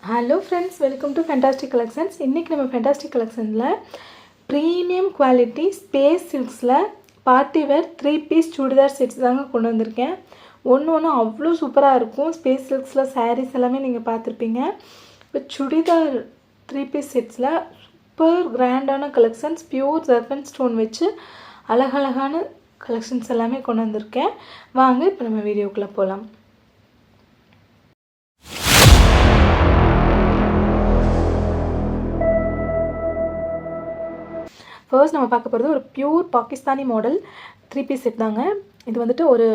Hello friends, welcome to fantastic collections. இன்றைக்கி நம்ம fantastic கலெக்ஷனில் ப்ரீமியம் குவாலிட்டி ஸ்பேஸ் சில்க்ஸில் party wear 3 piece chudidar sets தாங்க கொண்டு வந்திருக்கேன். ஒன்று அவ்வளோ சூப்பராக இருக்கும். ஸ்பேஸ் சில்க்ஸில் சாரீஸ் எல்லாமே நீங்கள் பார்த்துருப்பீங்க. இப்போ சுடிதார் 3 பீஸ் செட்ஸில் சூப்பர் கிராண்டான கலெக்ஷன்ஸ், பியூர் ஜர்பன் ஸ்டோன் வச்சு அழகழகான கலெக்ஷன்ஸ் எல்லாமே கொண்டு வந்திருக்கேன். வாங்க இப்போ நம்ம வீடியோக்குள்ளே போகலாம். ஃபர்ஸ்ட் நம்ம பார்க்க போகிறது ஒரு pure Pakistani model 3 piece set தாங்க. இது வந்துட்டு ஒரு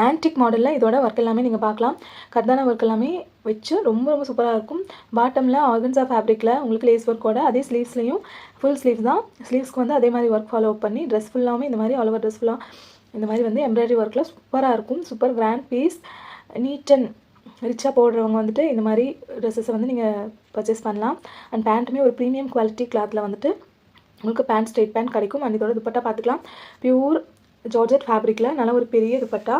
ஆன்டிக் மாடலில் இதோட ஒர்க் எல்லாமே நீங்கள் பார்க்கலாம். கர்தானா ஒர்க் எல்லாமே வச்சு ரொம்ப சூப்பராக இருக்கும். பாட்டமில் ஆர்கன்ஸா ஃபேப்ரிக்கில் உங்களுக்கு லேஸ் ஒர்க்கோட, அதே ஸ்லீவ்ஸ்லையும் ஃபுல் ஸ்லீவ்ஸ் தான். ஸ்லீவ்ஸ்க்கு வந்து அதே மாதிரி ஒர்க் ஃபாலோ பண்ணி ட்ரெஸ் ஃபுல்லாமே இந்த மாதிரி ஆல் ஓவர் ட்ரெஸ் ஃபுல்லாக இந்த மாதிரி வந்து எம்ப்ராய்டரி ஒர்க்கில் சூப்பராக இருக்கும். Super grand piece. Neat and ரிச்சாக போடுறவங்க வந்துட்டு இந்த மாதிரி ட்ரெஸ்ஸஸை வந்து நீங்கள் பர்ச்சேஸ் பண்ணலாம். அண்ட் பேண்ட்டுமே ஒரு ப்ரீமியம் குவாலிட்டி கிளாத்தில் வந்துட்டு உங்களுக்கு பேண்ட் ஸ்ட்ரெயிட் பேண்ட் கிடைக்கும். அண்ட் இதோட துப்பட்டா பார்த்துக்கலாம். பியூர் ஜார்ஜெட் ஃபேப்ரிக்கில் நல்ல ஒரு பெரிய துப்பட்டா.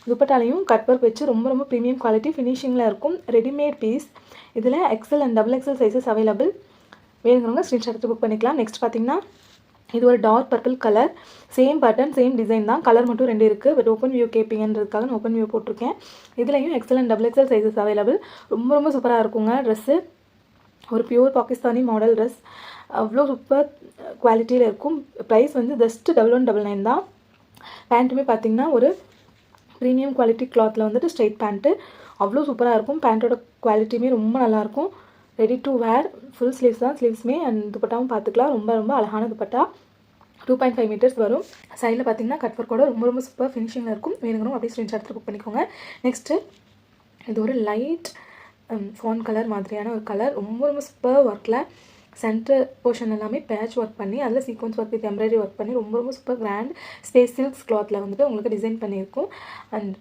துப்பட்டாலையும் கட் ஒர்க் வச்சு ரொம்ப ப்ரீமியம் குவாலிட்டி ஃபினிஷிங்கில் இருக்கும். Readymade piece. இதில் XL and double XL sizes available. வேணுங்கிறவங்க ஸ்க்ரீன்ஷாட் எடுத்து புக் பண்ணிக்கலாம். நெக்ஸ்ட் பார்த்தீங்கன்னா இது ஒரு dark purple colour. Same button same design தான். கலர் மட்டும் 2 இருக்குது. பட் ஓப்பன் வியூ கேட்பீங்கன்றதுக்காக நான் ஓப்பன் வியூ போட்டிருக்கேன். இதுலையும் XL and double XL sizes available. ரொம்ப சூப்பராக இருக்குங்க ட்ரெஸ்ஸு. ஒரு பியூர் பாகிஸ்தானி மாடல் ட்ரெஸ். அவ்வளோ சூப்பர் குவாலிட்டியில் இருக்கும். ப்ரைஸ் வந்து ஜஸ்ட் 1199 தான். பேண்ட்டுமே பார்த்திங்கன்னா ஒரு ப்ரீமியம் குவாலிட்டி கிளாத்தில் வந்துட்டு ஸ்ட்ரெயிட் பேண்ட்டு அவ்வளோ சூப்பராக இருக்கும். பேண்ட்டோட குவாலிட்டியுமே ரொம்ப நல்லாயிருக்கும். Ready to wear. Full sleeves தான். ஸ்லீவ்ஸுமே அண்ட் துப்பட்டாவும் பார்த்துக்கலாம். ரொம்ப அழகான துப்பட்டா. 2.5 மீட்டர்ஸ் வரும். சைடில் பார்த்திங்கன்னா கட் ஒர்க்கோட ரொம்ப சூப்பர் ஃபினிஷிங்கில் இருக்கும். வேணுங்கிறோம் அப்படியே ஸ்க்ரீன்ஷாட் எடுத்து புக் பண்ணிக்கோங்க. நெக்ஸ்ட்டு இது ஒரு லைட் ஃபான் கலர் மாதிரியான ஒரு கலர். ரொம்ப சூப்பர் ஒர்க்கில் சென்டர் போர்ஷன் எல்லாமே பேட்ச் ஒர்க் பண்ணி அதில் sequence work with embroidery work பண்ணி ரொம்ப சூப்பர் கிராண்ட் ஸ்பேஸ் சில்க்ஸ் கிளாத்தில் வந்துட்டு உங்களுக்கு டிசைன் பண்ணியிருக்கும். அண்ட்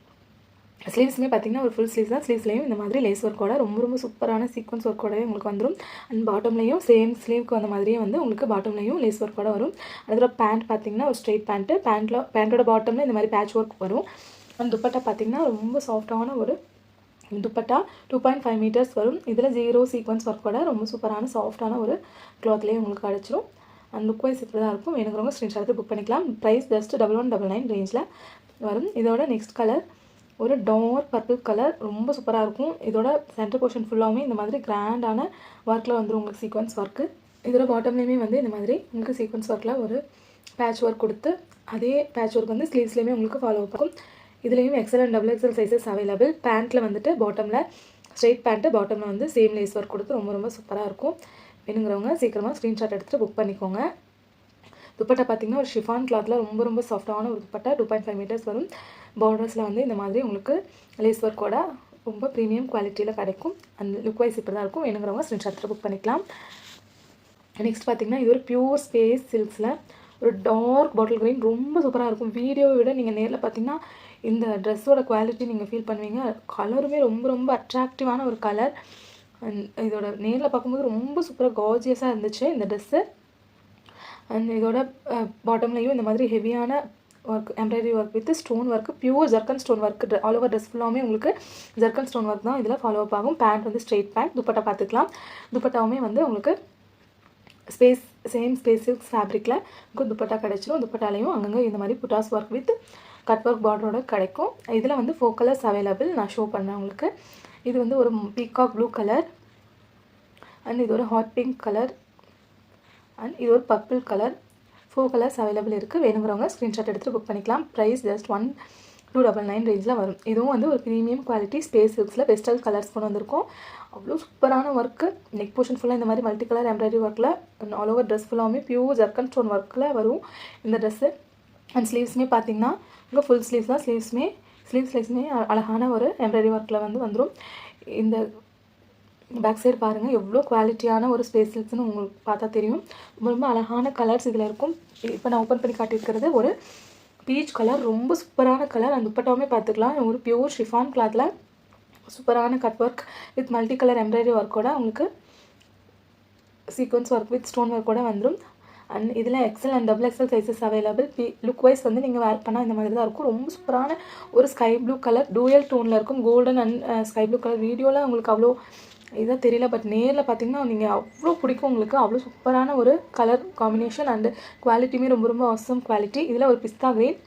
ஸ்லீவ்ஸுமே பார்த்திங்கன்னா ஒரு ஃபுல் ஸ்லீவ்ஸ் தான். ஸ்லீவ்ஸ்லேயும் இந்த மாதிரி லேஸ் ஒர்க்கோட ரொம்ப சூப்பரான சீக்வன்ஸ் ஒர்க்கோடவே உங்களுக்கு வந்துடும். அண்ட் பாட்டம்லேயும் சேம் ஸ்லீவ்க்கு வந்த மாதிரியே வந்து உங்களுக்கு பாட்டம்லேயும் லேஸ் ஒர்க்கோட வரும். அதில் பேண்ட் பார்த்திங்கன்னா ஒரு ஸ்ட்ரெயிட் பேண்ட்டு. பேண்ட்டோட பாட்டமில் இந்த மாதிரி பேட்ச் ஒர்க் வரும். அண்ட் துப்பட்டா பார்த்திங்கன்னா ரொம்ப சாஃப்டான ஒரு துப்பட்டா. 2.5 மீட்டர்ஸ் வரும். இதில் 0 சீக்வன்ஸ் ஒர்க்கோட ரொம்ப சூப்பரான சாஃப்டான ஒரு கிளாத்லேயே உங்களுக்கு கிடச்சிரும். அந்த லுக் வைஸ் இப்படி தான் இருக்கும். வேணுங்கிறவங்க ஸ்க்ரீன்ஷாட் எடுத்து புக் பண்ணிக்கலாம். ப்ரைஸ் ஜஸ்ட் 1199 ரேஞ்சில் வரும். இதோட நெக்ஸ்ட் கலர் ஒரு டார்க் பர்பிள் கலர். ரொம்ப சூப்பராக இருக்கும். இதோட சென்டர் போர்ஷன் ஃபுல்லாகவுமே இந்த மாதிரி கிராண்டான ஒர்க்கில் வந்துடும் உங்களுக்கு சீக்வன்ஸ் ஒர்க்கு. இதோட பாட்டம்லேயுமே வந்து இந்த மாதிரி உங்களுக்கு சீக்வன்ஸ் ஒர்க்கில் ஒரு பேட்ச் ஒர்க் கொடுத்து அதே பேட்ச் ஒர்க் வந்து ஸ்லீவ்ஸ்லேயுமே உங்களுக்கு ஃபாலோ ஆகும். இதுலேயும் XL and double XL sizes available. பேண்ட்டில் வந்துட்டு பாட்டமில் ஸ்ட்ரெயிட் பேண்ட்டு, பாட்டமில் வந்து சேம் லேஸ் ஒர்க் கொடுத்து ரொம்ப சூப்பராக இருக்கும். வேணுங்கிறவங்க சீக்கிரமாக ஸ்க்ரீன்ஷாட் எடுத்துகிட்டு புக் பண்ணிக்கோங்க. துப்பட்டா பார்த்திங்கன்னா ஒரு ஷிஃபான் கிளாத்தில் ரொம்ப சாஃப்டான ஒரு துப்பட்டா. 2.5 மீட்டர்ஸ் வரும். பார்டர்ஸில் வந்து இந்த மாதிரி உங்களுக்கு லேஸ் ஒர்க்கோட ரொம்ப ப்ரீமியம் குவாலிட்டியில் கிடைக்கும். அந்த லுக் வைஸ் இப்படி தான் இருக்கும். வேணுங்கிறவங்க ஸ்க்ரீன்ஷாட் எடுத்து புக் பண்ணிக்கலாம். நெக்ஸ்ட் பார்த்திங்கன்னா இது ஒரு பியூர் ஸ்பேஸ் சில்க்ஸில் ஒரு டார்க் பாட்டில் க்ரீன். ரொம்ப சூப்பராக இருக்கும். வீடியோவை விட நீங்கள் நேரில் பார்த்திங்கன்னா இந்த ட்ரெஸ்ஸோட குவாலிட்டி நீங்கள் ஃபீல் பண்ணுவீங்க. கலருமே ரொம்ப அட்ராக்டிவான ஒரு கலர். அண்ட் இதோட நேரில் பார்க்கும்போது ரொம்ப சூப்பராக கார்ஜியஸாக இருந்துச்சு இந்த ட்ரெஸ்ஸு. அண்ட் இதோட பாட்டம்லேயும் இந்த மாதிரி ஹெவியான work embroidery work with stone work, pure ஜர்க்கன் stone work. All over dress ஃபுல்லாமே உங்களுக்கு ஜர்க்கன் ஸ்டோன் ஒர்க் தான் இதில் ஃபாலோ அப் ஆகும். பேண்ட் வந்து ஸ்ட்ரெயிட் பேண்ட். துப்பட்டா பார்த்துக்கலாம். துப்பட்டாவுமே வந்து உங்களுக்கு சேம் ஸ்பேஸ் சில்க்ஸ் ஃபேப்ரிக்கில் உங்களுக்கு துப்பட்டா கிடச்சிரும். துப்பட்டாலையும் அங்கங்கே இந்த மாதிரி புட்டாஸ் ஒர்க் வித் கட் ஒர்க் பார்டரோட கிடைக்கும். இதில் வந்து 4 கலர்ஸ் அவைலபிள். நான் ஷோ பண்ணேன் உங்களுக்கு. இது வந்து ஒரு பீகாக் ப்ளூ கலர். அண்ட் இது ஒரு ஹாட் பிங்க் கலர். அண்ட் இது ஒரு பர்பிள் கலர். 4 கலர்ஸ் அவைலபிள் இருக்குது. வேணுங்கிறவங்க ஸ்க்ரீன்ஷாட் எடுத்துகிட்டு புக் பண்ணிக்கலாம். ப்ரைஸ் ஜஸ்ட் 1299 ரேஞ்சில் வரும். இதுவும் வந்து ஒரு ப்ரீமியம் குவாலிட்டி ஸ்பேஸ் சில்க்ஸில் பெஸ்டல் கலர்ஸ் கொண்டு வந்திருக்கும். அவ்வளோ சூப்பரான ஒர்க்கு. நெக் போர்ஷன் ஃபுல்லாக இந்த மாதிரி மல்டி கலர் எம்ப்ராய்டரி ஒர்க்கில் ஆல் ஓவர் ட்ரெஸ் ஃபுல்லாமே பியூர் ஜர்க்கன் ஸ்டோன் ஒர்க்கில் வரும் இந்த ட்ரெஸ்ஸு. அண்ட் ஸ்லீவ்ஸுமே பார்த்திங்கன்னா உங்கள் ஃபுல் ஸ்லீவ்ஸ் தான். ஸ்லீவ்ஸ்லேயுமே அழகான ஒரு எம்ப்ராய்டரி ஒர்க்கில் வந்துடும். இந்த பேக் சைடு பாருங்கள் எவ்வளோ குவாலிட்டியான ஒரு ஸ்பேஸ் சில்க்ஸ்னு உங்களுக்கு பார்த்தா தெரியும். ரொம்ப அழகான கலர்ஸ் இதில் இருக்கும். இப்போ நான் ஓப்பன் பண்ணி காட்டியிருக்கிறது ஒரு பீச் கலர். ரொம்ப சூப்பரான கலர். அந்த துப்பட்டாவுமே பார்த்துக்கலாம். ஒரு பியூர் ஷிஃபான் கிளாத்தில் சூப்பரான cut work with multi colour embroidery ஒர்க்கோட உங்களுக்கு சீக்வன்ஸ் ஒர்க் வித் ஸ்டோன் ஒர்க்கோட வந்துடும். அண்ட் இதில் XL and double XL sizes available. Look wise வந்து நீங்கள் வேர் பண்ணால் இந்த மாதிரி தான் இருக்கும். ரொம்ப சூப்பரான ஒரு ஸ்கை ப்ளூ கலர் டூயல் டோனில் இருக்கும். Golden and sky blue colour. வீடியோவில் உங்களுக்கு அவ்வளோ இதான் தெரியல, பட் நேரில் பார்த்தீங்கன்னா நீங்கள் அவ்வளோ பிடிக்கும் உங்களுக்கு. அவ்வளோ சூப்பரான ஒரு கலர் காம்பினேஷன் அண்டு குவாலிட்டியுமே ரொம்ப ரொம்ப ஆசம் குவாலிட்டி. இதில் ஒரு பிஸ்தா கிரீன்,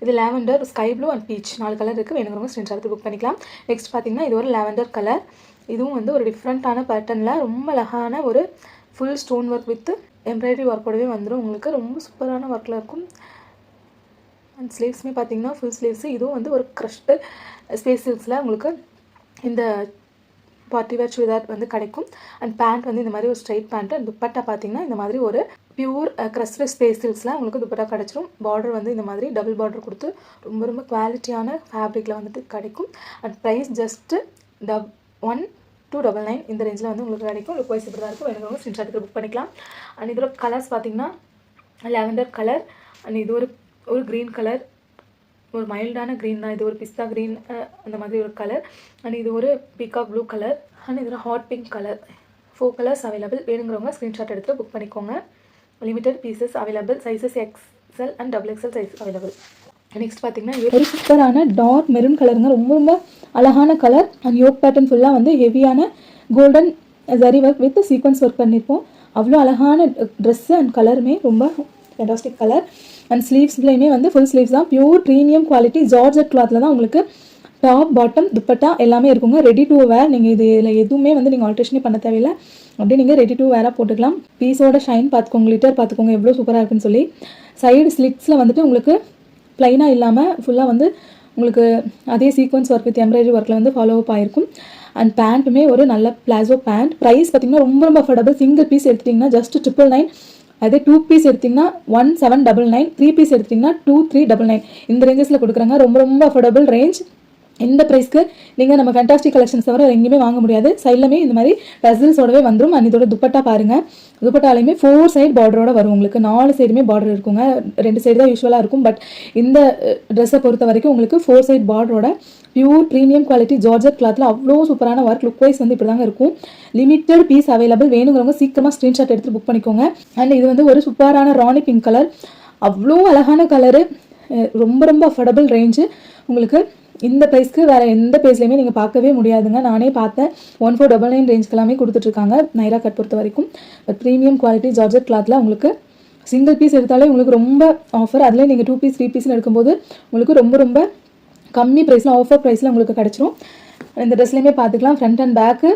இது lavender, sky blue and beach 4 colour இருக்குது. வேணுங்கிறவங்க ஸ்க்ரீன்ஷாட் எடுத்து புக் பண்ணிக்கலாம். நெக்ஸ்ட் பார்த்தீங்கன்னா இது ஒரு லாவெண்டர் கலர். இதுவும் வந்து ஒரு டிஃப்ரெண்ட்டான பேட்டர்னில் ரொம்ப அழகான ஒரு full stone work with embroidery ஒர்க்கோடவே வந்துடும் உங்களுக்கு. ரொம்ப சூப்பரான ஒர்க்கில் இருக்கும். அண்ட் ஸ்லீவ்ஸுமே பார்த்தீங்கன்னா ஃபுல் ஸ்லீவ்ஸு. இதுவும் வந்து ஒரு க்ரஷ்டு ஸ்பேஸ் சில்க்ஸில் உங்களுக்கு இந்த பார்ட்டி வேர் சுடிதார் வந்து கிடைக்கும். அண்ட் பேண்ட் வந்து இந்த மாதிரி ஒரு ஸ்ட்ரைட் பேண்ட்டு. அண்ட் துப்பட்டா பார்த்தீங்கன்னா இந்த மாதிரி ஒரு பியூர் க்ரஷ்டு ஸ்பேஸ் சில்க்ஸில் உங்களுக்கு துப்பட்டா கிடச்சிரும். பார்டர் வந்து இந்த மாதிரி டபுள் பார்டர் கொடுத்து ரொம்ப ரொம்ப குவாலிட்டியான ஃபேப்ரிக்கில் வந்துட்டு கிடைக்கும். அண்ட் ப்ரைஸ் ஜஸ்ட்டு 1299 இந்த ரேஞ்சில் வந்து உங்களுக்கு கிடைக்கும். லுக் வைஸ் இப்படி தான் இருக்கும். வேணுங்கிறவங்க ஸ்க்ரீன்ஷாட் எடுத்து புக் பண்ணிக்கலாம். அண்ட் இதோட கலர்ஸ் பார்த்தீங்கன்னா லாவெண்டர் கலர், அண்ட் இது ஒரு க்ரீன் கலர், ஒரு மைல்டான க்ரீன் தான். இது ஒரு பிஸ்தா க்ரீன் அந்த மாதிரி ஒரு கலர். அண்ட் இது ஒரு பீகாக் ப்ளூ கலர். அண்ட் இதில் hot pink colour. 4 colours available. வேணுங்கிறவங்க ஸ்க்ரீன்ஷாட் எடுத்து புக் பண்ணிக்கோங்க. Limited pieces available. Sizes XL and XXL size available. Next பார்த்தீங்கன்னா ஒரு சூப்பரான டார்க் மெரூன் கலருங்க. ரொம்ப ரொம்ப அழகான கலர். அண்ட் யோக் பேட்டர்ன் ஃபுல்லாக வந்து ஹெவியான golden zari work with sequins work பண்ணியிருப்போம். அவ்வளோ அழகான ட்ரெஸ்ஸு அண்ட் கலருமே ரொம்ப ஃபேண்டாஸ்டிக் கலர். அண்ட் ஸ்லீவ்ஸ்லேயுமே வந்து ஃபுல் ஸ்லீவ்ஸ் தான். பியூர் ப்ரீமியம் குவாலிட்டி ஜார்ஜெட் கிளாத்தில் தான் உங்களுக்கு டாப் பாட்டம் துப்பட்டா எல்லாமே இருக்குங்க. ரெடி டு வேர். நீங்கள் இதில் எதுவுமே வந்து நீங்கள் ஆல்ட்ரேஷனே பண்ண தேவையில்லை. அப்படியே நீங்கள் ரெடி டு வேராக போட்டுக்கலாம். பீஸோட ஷைன் பார்த்துக்கோங்க, லிட்டர் பார்த்துக்கோங்க எவ்வளோ சூப்பராக இருக்குன்னு சொல்லி. சைடு ஸ்லிட்ஸில் வந்துட்டு உங்களுக்கு ப்ளைனாக இல்லாமல் ஃபுல்லாக வந்து உங்களுக்கு அதே சீக்வன்ஸ் ஒர்க் வித் எம்ப்ராய்டரி ஒர்க்கில் வந்து ஃபாலோ அப் ஆகிருக்கும். அண்ட் பேண்ட்டுமே ஒரு நல்ல பிளாசோ பேண்ட். ப்ரைஸ் பார்த்திங்கன்னா ரொம்ப ரொம்ப அஃபோர்டபுள். சிங்கிள் பீஸ் எடுத்திங்கன்னா ஜஸ்ட் 999. அதே 2 பீஸ் எடுத்திங்கன்னா 1799. 3 பீஸ் எடுத்திங்கன்னா 2399. இந்த ரேஞ்சஸில் கொடுக்குறாங்க. ரொம்ப ரொம்ப அஃபோர்டபுள் ரேஞ்ச். இந்த ப்ரைஸ்க்கு நீங்கள் நம்ம ஃபேண்டாஸ்டிக் கலெக்ஷன்ஸ் தவிர எங்கேயுமே வாங்க முடியாது. சைட்லமே இந்த மாதிரி டசில்ஸோடவே வந்துடும். அண்ட் இதோட துப்பட்டா பாருங்கள். துப்பட்டாலையுமே 4 சைடு பார்டரோட வரும் உங்களுக்கு. 4 சைடுமே பார்டர் இருக்குங்க. 2 சைடு தான் யூஸ்வலாக இருக்கும். பட் இந்த ட்ரெஸ்ஸை பொறுத்த வரைக்கும் உங்களுக்கு 4 சைடு பார்டரோட பியூர் ப்ரீமியம் குவாலிட்டி ஜார்ஜெட் கிளாத்தில் அவ்வளோ சூப்பரான ஒர்க். லுக் வைஸ் வந்து இப்படி தாங்க இருக்கும். Limited piece available. வேணுங்கிறவங்க சீக்கிரமாக ஸ்க்ரீன்ஷாட் எடுத்து புக் பண்ணிக்கோங்க. அண்ட் இது வந்து ஒரு சூப்பரான ராணி பிங்க் கலர். அவ்வளோ அழகான கலரு. ரொம்ப ரொம்ப அஃபோர்டபுள் ரேஞ்சு. உங்களுக்கு இந்த ப்ரைஸ்க்கு வேறு எந்த பேஸ்லையுமே நீங்கள் பார்க்கவே முடியாதுங்க. நானே பார்த்தேன். 1499 ரேஞ்சுக்கு எல்லாமே கொடுத்துட்ருக்காங்க நைரா கட் பொறுத்த வரைக்கும். பட் ப்ரீமியம் குவாலிட்டி ஜார்ஜெட் கிளாத்தில் உங்களுக்கு சிங்கிள் பீஸ் எடுத்தாலே உங்களுக்கு ரொம்ப ஆஃபர். அதில் நீங்கள் 2 பீஸ் 3 பீஸ்னு எடுக்கும்போது உங்களுக்கு ரொம்ப ரொம்ப கம்மி ப்ரைஸில் ஆஃபர் ப்ரைஸில் உங்களுக்கு கிடச்சிரும். இந்த ட்ரெஸ்லையுமே பார்த்துக்கலாம். ஃப்ரண்ட் அண்ட் பேக்கு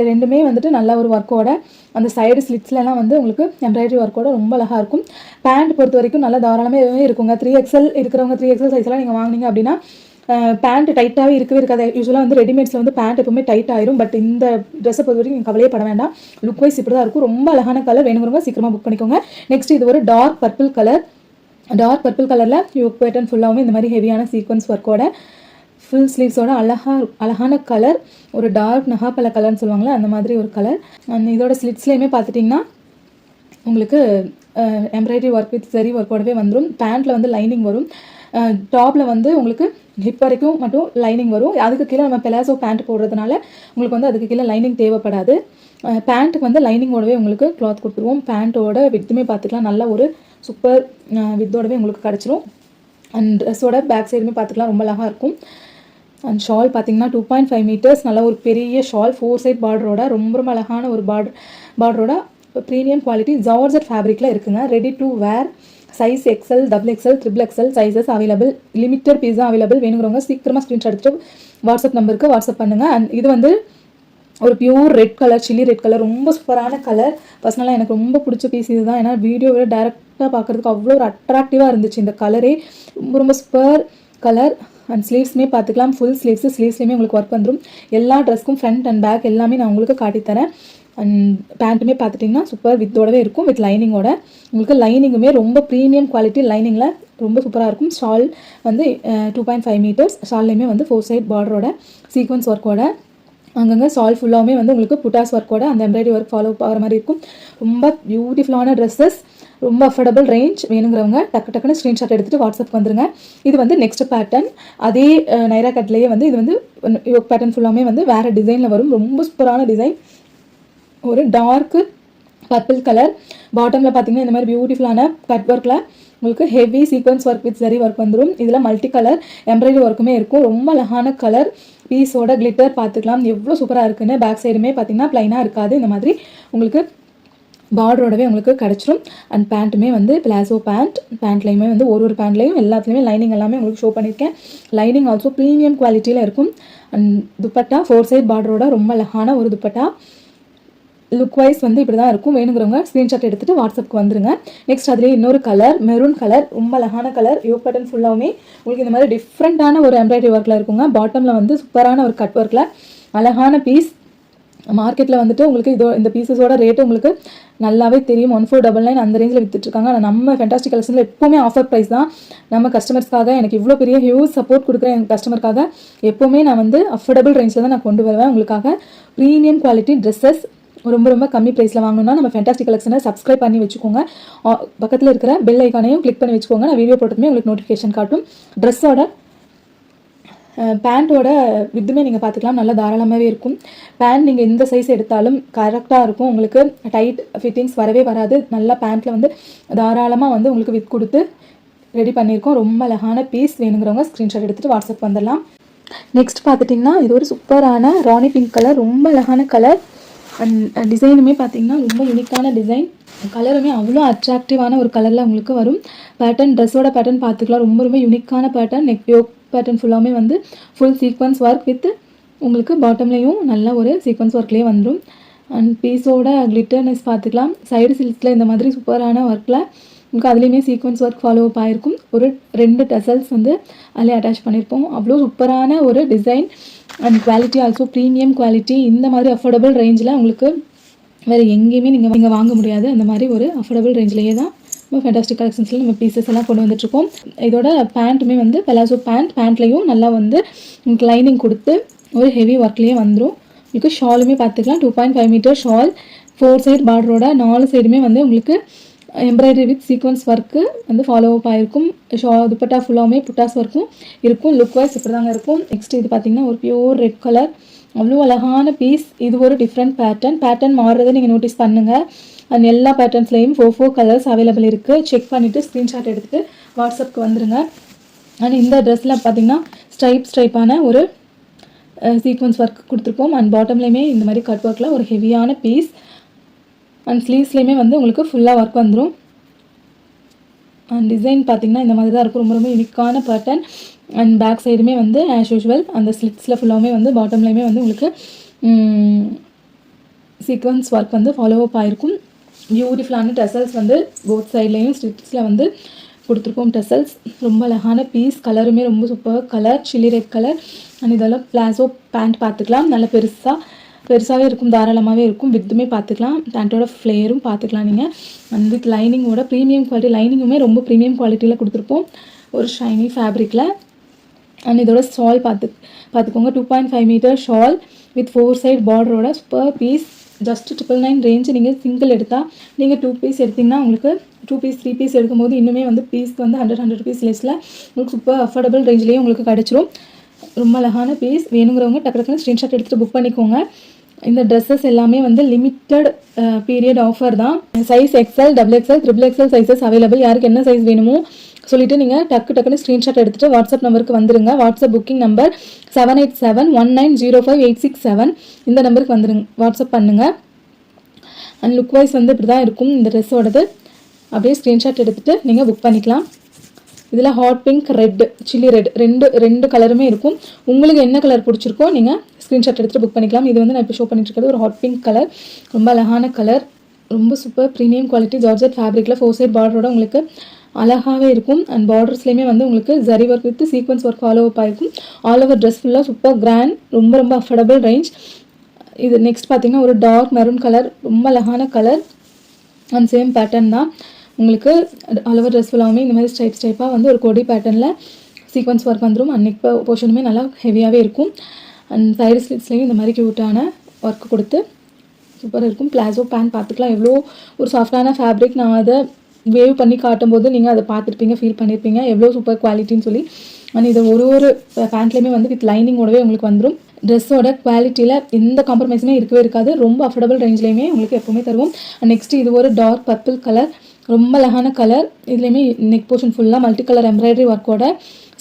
ரெண்டுமே வந்துட்டு நல்ல ஒரு ஒர்க்கோட அந்த சைடு ஸ்லிட்ஸ்லாம் வந்து உங்களுக்கு எம்ப்ராய்டரி ஒர்க்கோட ரொம்ப அழகாக இருக்கும். பேண்ட் பொறுத்த வரைக்கும் நல்லா தாராளமாக இருக்குங்க. 3XL இருக்கிறவங்க 3XL சைஸ்லாம் நீங்கள் வாங்கினீங்க அப்படின்னா பேண்ட் டைட்டாகவே இருக்கவே இருக்காது. யூஸ்வலாக வந்து ரெடிமேட்ஸில் வந்து பேண்ட் எப்பவுமே டைட் ஆயிரும். பட் இந்த ட்ரெஸ்ஸை பொறுத்த வரைக்கும் நீங்கள் கவலையே பட வேண்டாம். லுக் வைஸ் இப்படி தான் இருக்கும். ரொம்ப அழகான கலர். வேணுங்கிறவங்க சீக்கிரமாக புக் பண்ணிக்கோங்க. நெக்ஸ்ட் இது ஒரு dark purple colour. Dark purple கலரில் யோக் பேட்டர்ன் ஃபுல்லாகவே இந்த மாதிரி ஹெவியான சீக்வன்ஸ் ஒர்க்கோட ஃபுல் ஸ்லீவ்ஸோட அழகான கலர். ஒரு டார்க் நகாப்பழ கலர்னு சொல்லுவாங்களே அந்த மாதிரி ஒரு கலர். அண்ட் இதோட ஸ்லிட்ஸ்லேயுமே பார்த்துட்டிங்கன்னா உங்களுக்கு எம்ப்ராய்டரி ஒர்க் வித் சரி ஒர்க்கோடவே வந்துடும். பேண்ட்டில் வந்து லைனிங் வரும். டாப்பில் வந்து உங்களுக்கு ஹிப் வரைக்கும் மட்டும் லைனிங் வரும். அதுக்கு கீழே நம்ம பெலாசோ பேண்ட் போடுறதுனால உங்களுக்கு வந்து அதுக்கு கீழே லைனிங் தேவைப்படாது. பேண்ட்டுக்கு வந்து லைனிங்கோடவே உங்களுக்கு கிளாத் கொடுத்துருவோம். பேண்ட்டோட வித்துமே பார்த்துக்கலாம். நல்ல ஒரு சூப்பர் வித்தோடவே உங்களுக்கு கிடச்சிரும். அண்ட் ட்ரெஸ்ஸோட பேக் சைடுமே பார்த்துக்கலாம். ரொம்ப அழகாக இருக்கும். அண்ட் ஷால் பார்த்தீங்கன்னா 2.5 மீட்டர்ஸ். நல்ல ஒரு பெரிய ஷால் 4 சைட் பார்டரோட ரொம்ப ரொம்ப அழகான ஒரு பார்டரோட ப்ரீமியம் குவாலிட்டி ஜார்ஜெட் ஃபேப்ரிக்கில் இருக்குங்க. Ready to wear. Size XL, XXL, XXL sizes available. Limited piece தான் அவைலபிள். வேணுங்கிறவங்க சீக்கிரமாக ஸ்க்ரீன்ஷாட் எடுத்துட்டு வாட்ஸ்அப் நம்பருக்கு வாட்ஸ்அப் பண்ணுங்கள். அண்ட் இது வந்து ஒரு pure red colour, chilli red colour. ரொம்ப சூப்பரான கலர். பர்சனலாக எனக்கு ரொம்ப பிடிச்ச பீஸ் இது தான். ஏன்னா வீடியோவில் டேரெக்டாக பார்க்குறதுக்கு அவ்வளோ ஒரு அட்ராக்டிவாக இருந்துச்சு இந்த கலரே. ரொம்ப ரொம்ப சூப்பர் கலர். அண்ட் ஸ்லீவ்ஸுமே பார்த்துக்கலாம். ஃபுல் ஸ்லீவ்ஸ்லேயுமே உங்களுக்கு ஒர்க் வந்துடும். எல்லா ட்ரெஸ்க்கும் ஃப்ரண்ட் அண்ட் பேக் எல்லாமே நான் உங்களுக்கு காட்டித்தரேன். அண்ட் பேண்ட்டுமே பார்த்துட்டிங்கன்னா சூப்பர் வித்தோடவே இருக்கும். வித் லைனிங்கோட உங்களுக்கு லைனிங்குமே ரொம்ப ப்ரீமியம் குவாலிட்டி லைனிங்கில் ரொம்ப சூப்பராக இருக்கும். ஷால் வந்து 2.5 மீட்டர்ஸ். ஷால்லையுமே வந்து 4 சைட் பார்டரோட சீக்வன்ஸ் ஒர்க்கோட அங்கங்கே ஷால் ஃபுல்லாகவுமே வந்து உங்களுக்கு புட்டாஸ் ஒர்க்கோட அந்த எம்ப்ராய்டரி ஒர்க் ஃபாலோ ஆகிற மாதிரி இருக்கும். ரொம்ப பியூட்டிஃபுல்லான ட்ரெஸ்ஸஸ். ரொம்ப அஃபோர்டபுள் ரேஞ்ச். வேணுங்கிறவங்க டக்குன்னு ஸ்க்ரீன்ஷாட் எடுத்துகிட்டு வாட்ஸ்அப் வந்துருங்க. இது வந்து நெக்ஸ்ட் பேட்டர்ன். அதே நைரா கட்லேயே வந்து இது வந்து யோக் பேட்டர்ன் ஃபுல்லாமே வந்து வேறு டிசைனில் வரும். ரொம்ப சூப்பரான டிசைன். ஒரு டார்க்கு பர்பிள் கலர். பாட்டமில் பார்த்தீங்கன்னா இந்த மாதிரி பியூட்டிஃபுல்லான கட் ஒர்க்கில் உங்களுக்கு heavy sequence work with zari work வந்துடும். இதில் மல்டி கலர் எம்ப்ராய்டரி ஒர்க்குமே இருக்கும். ரொம்ப அழகான கலர் பீஸோட கிளிட்டர் பார்த்துக்கலாம் எவ்வளோ சூப்பராக இருக்குன்னு. பேக் சைடுமே பார்த்தீங்கன்னா ப்ளைனாக இருக்காது, இந்த மாதிரி உங்களுக்கு பார்டரோடவே உங்களுக்கு கிடச்சிரும். அண்ட் பேண்ட்டுமே வந்து பிளாசோ பேண்ட்லேயுமே வந்து ஒரு பேண்ட்லேயும் எல்லாத்துலேயுமே லைனிங் எல்லாமே உங்களுக்கு ஷோ பண்ணியிருக்கேன். லைனிங் ஆல்சோ ப்ரீமியம் குவாலிட்டியில் இருக்கும். அண்ட் துப்பட்டா 4 சைட் பார்டரோட ரொம்ப அழகான ஒரு துப்பட்டா. லுக் வைஸ் வந்து இப்படி தான் இருக்கும். வேணுங்கிறவங்க ஸ்க்ரீன்ஷாட் எடுத்துகிட்டு வாட்ஸ்அப்புக்கு வந்துருங்க. நெக்ஸ்ட் அதுலேயே இன்னொரு கலர் மெரூன் கலர், ரொம்ப அழகான கலர். யோக் பட்டன் ஃபுல்லாகவுமே உங்களுக்கு இந்த மாதிரி டிஃப்ரெண்ட்டான ஒரு எம்ப்ராய்டரி ஒர்க்கில் இருக்குங்க. பாட்டமில் வந்து சூப்பரான ஒரு கட் ஒர்க்கில் அழகான பீஸ். மார்க்கெட்டில் வந்துட்டு உங்களுக்கு இந்த பீசஸோட ரேட்டு உங்களுக்கு நல்லாவே தெரியும். 1499 அந்த ரேஞ்சில் விற்றுட்ருக்காங்க. ஆனால் நம்ம ஃபென்டாஸ்டிக் கலெக்ஷனில் எப்போவுமே ஆஃபர் ப்ரைஸ் தான். நம்ம கஸ்டமர்ஸ்க்காக எனக்கு இவ்வளோ பெரிய ஹியூஜ் சப்போர்ட் கொடுக்குறேன். என் கஸ்டமருக்காக எப்போவுமே நான் வந்து அஃபோர்டபுள் ரேஞ்சில் தான் நான் கொண்டு வருவேன். உங்களுக்காக ப்ரீமியம் குவாலிட்டி ட்ரெஸ்ஸஸ் ரொம்ப கம்மி ப்ரைஸில் வாங்கணும்னா நம்ம ஃபென்டாஸ்டிக் கலெக்ஷனை சப்ஸ்கிரைப் பண்ணி வச்சுக்கோங்க. பக்கத்தில் இருக்கிற பெல் ஐக்கானையும் கிளிக் பண்ணி வச்சுக்கோங்க. நான் வீடியோ போட்டதுமே உங்களுக்கு நோட்டிஃபிகேஷன் காட்டும். ட்ரெஸ்ஸோட பேண்ட்டோட வித்துமே நீங்கள் பார்த்துக்கலாம், நல்லா தாராளமாகவே இருக்கும். பேண்ட் நீங்கள் எந்த சைஸ் எடுத்தாலும் கரெக்டாக இருக்கும். உங்களுக்கு டைட் ஃபிட்டிங்ஸ் வரவே வராது. நல்லா பேண்ட்டில் வந்து தாராளமாக வந்து உங்களுக்கு வித் கொடுத்து ரெடி பண்ணியிருக்கோம். ரொம்ப அழகான பீஸ். வேணுங்கிறவங்க ஸ்க்ரீன்ஷாட் எடுத்துகிட்டு வாட்ஸ்அப் வந்துடலாம். நெக்ஸ்ட் பார்த்துட்டிங்கன்னா இது ஒரு சூப்பரான ராணி பிங்க் கலர், ரொம்ப அழகான கலர். அண்ட் டிசைனுமே பார்த்தீங்கன்னா ரொம்ப யூனிக்கான டிசைன். கலருமே அவ்வளோ அட்ராக்டிவான ஒரு கலரில் உங்களுக்கு வரும். பேட்டர்ன் ட்ரெஸ்ஸோட பேட்டர்ன் பார்த்துக்கலாம், ரொம்ப யூனிக்கான பேட்டர்ன். நெக் யோக் பேட்டர்ன் ஃபுல்லாமே வந்து ஃபுல் சீக்வன்ஸ் ஒர்க் வித் உங்களுக்கு பாட்டம்லேயும் நல்ல ஒரு சீக்வன்ஸ் ஒர்க்லேயே வந்துடும். அண்ட் பீஸோட கிளிட்டர்னஸ் பார்த்துக்கலாம். சைடு சில்க்ஸில் இந்த மாதிரி சூப்பரான ஒர்க்கில் உங்களுக்கு அதுலேயுமே சீக்வன்ஸ் ஒர்க் ஃபாலோ அப் ஆகிருக்கும். ஒரு 2 டசல்ஸ் வந்து அதிலே அட்டாச் பண்ணியிருப்போம். அவ்வளோ சூப்பரான ஒரு design. And quality also premium quality. இந்த மாதிரி அஃபோர்டபுள் ரேஞ்சில் உங்களுக்கு வேறு எங்கேயுமே நீங்கள் வாங்க முடியாது. அந்த மாதிரி ஒரு அஃபோர்டபுள் ரேஞ்சிலேயே தான் நம்ம ஃபென்டாஸ்டிக் கலெக்ஷன்ஸில் நம்ம பீசஸ் எல்லாம் கொண்டு வந்துட்டுருக்கோம். இதோட பேண்ட்டுமே வந்து பெலாசோ பேண்ட்லேயும் நல்லா வந்து உங்களுக்கு லைனிங் கொடுத்து ஒரு ஹெவி ஒர்க்லேயே வந்துடும். உங்களுக்கு ஷாலுமே பார்த்துக்கலாம். 2.5 மீட்டர் ஷால், 4 சைட் பார்டரோட 4 சைடுமே வந்து உங்களுக்கு எம்ப்ராய்டரி வித் சீக்வன்ஸ் ஒர்க்கு வந்து ஃபாலோ அப் ஆகிருக்கும். துப்பட்டா ஃபுல்லாகவுமே புட்டாஸ் ஒர்க்கும் இருக்கும். லுக் வைஸ் இப்படி தாங்க இருக்கும். நெக்ஸ்ட் இது பார்த்திங்கன்னா ஒரு பியூர் ரெட் கலர், அவ்வளோ அழகான பீஸ். இது ஒரு டிஃப்ரெண்ட் பேட்டர்ன் மாறுறதை நீங்கள் நோட்டீஸ் பண்ணுங்கள். அண்ட் எல்லா பேட்டர்ன்ஸ்லேயும் 4 கலர்ஸ் அவைலபிள் இருக்குது. செக் பண்ணிவிட்டு ஸ்க்ரீன்ஷாட் எடுத்துகிட்டு வாட்ஸ்அப்புக்கு வந்துடுங்க. அண்ட் இந்த ட்ரெஸ்ஸில் பார்த்திங்கன்னா ஸ்ட்ரைப்பான ஒரு சீக்வன்ஸ் ஒர்க் கொடுத்துருப்போம். அண்ட் பாட்டம்லேயுமே இந்த மாதிரி கட் ஒர்க்கில் ஒரு ஹெவியான பீஸ். அண்ட் ஸ்லீவ்ஸ்லேயுமே வந்து உங்களுக்கு ஃபுல்லாக ஒர்க் வந்துடும். அண்ட் டிசைன் பார்த்திங்கன்னா இந்த மாதிரி தான் இருக்கும். ரொம்ப யூனிக்கான பேட்டர்ன். அண்ட் பேக் சைடுமே வந்து ஆஸ் யூஷுவல் அந்த ஸ்லிட்ஸில் ஃபுல்லாகவுமே வந்து பாட்டம்லேயுமே வந்து உங்களுக்கு சீக்வன்ஸ் ஒர்க் வந்து ஃபாலோ அப் ஆகிருக்கும். பியூட்டிஃபுல்லான டசல்ஸ் வந்து போத் சைட்லேயும் ஸ்லிட்ஸில் வந்து கொடுத்துருப்போம். டசல்ஸ் ரொம்ப அழகான பீஸ். கலருமே ரொம்ப super colour, chilli red colour. And இதெல்லாம் பிளாசோ பேண்ட் பார்த்துக்கலாம். நல்ல பெருசாகவே இருக்கும், தாராளமாகவே இருக்கும். வித்துமே பார்த்துக்கலாம். பேண்ட்டோட ஃப்ளேரும் பார்த்துக்கலாம் நீங்கள். அண்ட் வித் லைனிங்கோட ப்ரீமியம் குவாலிட்டி. லைனிங்குமே ரொம்ப ப்ரீமியம் குவாலிட்டியில் கொடுத்துருப்போம், ஒரு ஷைனி ஃபேப்ரிக்கில். அண்ட் இதோட ஷால் பார்த்துக்கோங்க. 2.5 மீட்டர் ஷால் வித் 4 சைட் பார்டரோட சூப்பர் பீஸ். Just 999 range. நீங்கள் சிங்கிள் எடுத்தால், நீங்கள் 2 பீஸ் எடுத்திங்கன்னா உங்களுக்கு 2 பீஸ் 3 பீஸ் எடுக்கும்போது இன்னுமே வந்து பீஸ்க்கு வந்து 100 ருபீஸ் லெஸில் உங்களுக்கு சூப்பர் அஃபோர்டபுள் ரேஞ்சிலேயே உங்களுக்கு கிடச்சிரும். ரொம்ப அழகான பீஸ். வேணுங்கிறவங்க டக்குனு ஸ்க்ரீன்ஷாட் எடுத்துகிட்டு புக் பண்ணிக்கோங்க. இந்த ட்ரெஸ்ஸஸ் எல்லாமே வந்து லிமிட்டட் பீரியட் ஆஃபர் தான். Size XL, XXL, XXL sizes available. யாருக்கு என்ன சைஸ் வேணுமோ சொல்லிவிட்டு நீங்கள் டக்குன்னு ஸ்க்ரீன்ஷாட் எடுத்துகிட்டு வாட்ஸ்அப் நம்பருக்கு வந்துடுங்க. WhatsApp booking number 7871905867. இந்த நம்பருக்கு வந்துடுங்க, வாட்ஸ்அப் பண்ணுங்கள். அண்ட் லுக் வைஸ் வந்து இப்படி தான் இருக்கும் இந்த ட்ரெஸ்ஸோடது. அப்படியே ஸ்க்ரீன்ஷாட் எடுத்துகிட்டு நீங்கள் புக் பண்ணிக்கலாம். இதில் hot pink, red, chilli red ரெண்டு கலருமே இருக்கும். உங்களுக்கு என்ன கலர் பிடிச்சிருக்கோ நீங்கள் ஸ்க்ரீன்ஷாட் எடுத்துகிட்டு புக் பண்ணிக்கலாம். இது வந்து நான் இப்போ ஷோ பண்ணிட்டு இருக்கிறது ஒரு ஹாட் பிங்க் கலர். ரொம்ப அழகான கலர், ரொம்ப சூப்பர் ப்ரீமியம் குவாலிட்டி ஜார்ஜெட் ஃபேப்ரிக்கில் 4 சைட் பார்டரோட உங்களுக்கு அழகாகவே இருக்கும். அண்ட் பார்டர்ஸ்லேயுமே வந்து உங்களுக்கு zari work with sequins work follow up ஆகிருக்கும். ஆல் ஓவர் ட்ரெஸ் ஃபுல்லாக சூப்பர் கிராண்ட், ரொம்ப அஃபோர்டபுள் ரேஞ்ச். இது நெக்ஸ்ட் பார்த்திங்கன்னா ஒரு டார்க் மெரூன் கலர், ரொம்ப அழகான கலர். அண்ட் சேம் பேட்டர்ன் தான் உங்களுக்கு ஆல் ஓவர் ட்ரெஸ் ஃபுல்லாகவுமே இந்த மாதிரி ஸ்டைப்பாக வந்து ஒரு கொடி பேட்டர்னில் சீக்வன்ஸ் ஒர்க் வந்துடும். அண்ட் நெக் போர்ஷனுமே நல்லா ஹெவியாகவே இருக்கும். அண்ட் சைடு ஸ்லிட்ஸ்லேயும் இந்த மாதிரி க்யூட்டான ஒர்க் கொடுத்து சூப்பராக இருக்கும். பிளாசோ பேண்ட் பார்த்துக்கலாம். எவ்வளோ ஒரு சாஃப்டான ஃபேப்ரிக். நான் அதை வேவ் பண்ணி காட்டும்போது நீங்கள் அதை பார்த்துருப்பீங்க, ஃபீல் பண்ணியிருப்பீங்க எவ்வளோ சூப்பர் குவாலிட்டின்னு சொல்லி. அண்ட் இது ஒரு பேண்ட்லேயுமே வந்து வித் லைனிங்கோடவே உங்களுக்கு வந்துடும். ட்ரெஸ்ஸோட குவாலிட்டியில் எந்த காம்ப்ரமைஸுமே இருக்கவே இருக்காது. ரொம்ப அஃபோர்டபுள் ரேஞ்ச்லேயுமே உங்களுக்கு எப்போவுமே தருவோம். நெக்ஸ்ட்டு இது ஒரு டார்க் பர்பிள் கலர், ரொம்ப அழகான கலர். இதுலேயுமே நெக் போர்ஷன் ஃபுல்லாக மல்டி கலர் எம்ப்ராய்டரி ஒர்க்கோட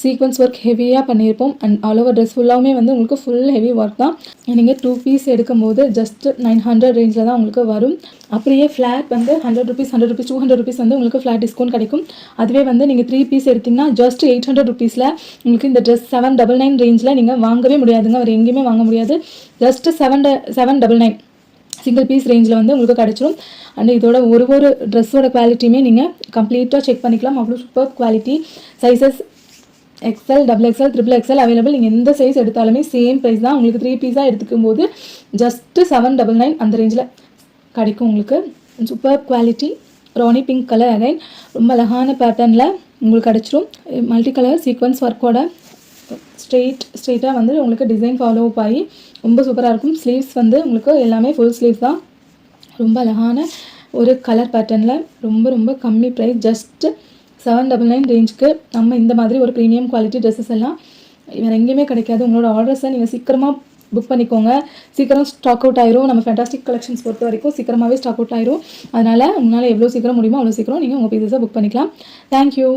சீக்வன்ஸ் ஒர்க் ஹெவியாக பண்ணியிருப்போம். அண்ட் ஆல் ஓவர் ட்ரெஸ் ஃபுல்லாகவுமே வந்து உங்களுக்கு ஃபுல் ஹெவி ஒர்க் தான். நீங்கள் 2 பீஸ் எடுக்கும்போது ஜஸ்ட் 900 ரேஞ்சில் தான் உங்களுக்கு வரும். அப்படியே ஃப்ளாட் வந்து 100 ருபீஸ் 200 ருபீஸ் வந்து உங்களுக்கு ஃப்ளாட் டிஸ்கவுண்ட் கிடைக்கும். அதுவே வந்து நீங்கள் 3 பீஸ் எடுத்திங்கன்னா ஜஸ்ட் 800 ருபீஸில் உங்களுக்கு இந்த ட்ரெஸ் 799 ரேஞ்சில் நீங்கள் வாங்கவே முடியாதுங்க. அவர் எங்கேயுமே வாங்க முடியாது. ஜஸ்ட் 799 சிங்கிள் பீஸ் ரேஞ்சில் வந்து உங்களுக்கு கிடச்சிரும். அண்ட் இதோட ஒரு ட்ரெஸ்ஸோட குவாலிட்டியுமே நீங்கள் கம்ப்ளீட்டாக செக் பண்ணிக்கலாம். அவ்வளோ super quality. Sizes XL, XXL, XXL available. நீங்கள் எந்த சைஸ் எடுத்தாலுமே சேம் ப்ரைஸ் தான். உங்களுக்கு 3 பீஸாக எடுத்துக்கும் போது ஜஸ்ட்டு 799 அந்த ரேஞ்சில் கிடைக்கும் உங்களுக்கு. Super quality. ராணி பிங்க் கலர் அகைன் ரொம்ப அழகான பேட்டர்னில் உங்களுக்கு கிடச்சிரும். மல்டி கலர் சீக்வன்ஸ் ஒர்க்கோட ஸ்ட்ரெயிட்டாக வந்து உங்களுக்கு டிசைன் ஃபாலோ அப் ஆகி ரொம்ப சூப்பராக இருக்கும். ஸ்லீவ்ஸ் வந்து உங்களுக்கு எல்லாமே ஃபுல் ஸ்லீவ்ஸ் தான். ரொம்ப அழகான ஒரு கலர் பேட்டர்னில் ரொம்ப கம்மி ப்ரைஸ். ஜஸ்ட்டு 799 ரேஞ்சுக்கு நம்ம இந்த மாதிரி ஒரு ப்ரீமியம் குவாலிட்டி ட்ரெஸ்ஸஸ் எல்லாம் வேறு எங்கேயுமே கிடைக்காது. உங்களோட ஆர்டர்ஸை நீங்கள் சீக்கிரமாக புக் பண்ணிக்கோங்க. சீக்கிரம் ஸ்டாக் அவுட் ஆயிரும். நம்ம ஃபேண்டாஸ்டிக் கலெக்ஷன்ஸ் பொறுத்த வரைக்கும் சீக்கிரமாகவே ஸ்டாக் அவுட் ஆயிரும். அதனால் உங்களால் எவ்வளோ சீக்கிரம் முடியுமோ அவ்வளோ சீக்கிரம் நீங்கள் உங்கள் பீசஸை புக் பண்ணிக்கலாம். தேங்க்யூ.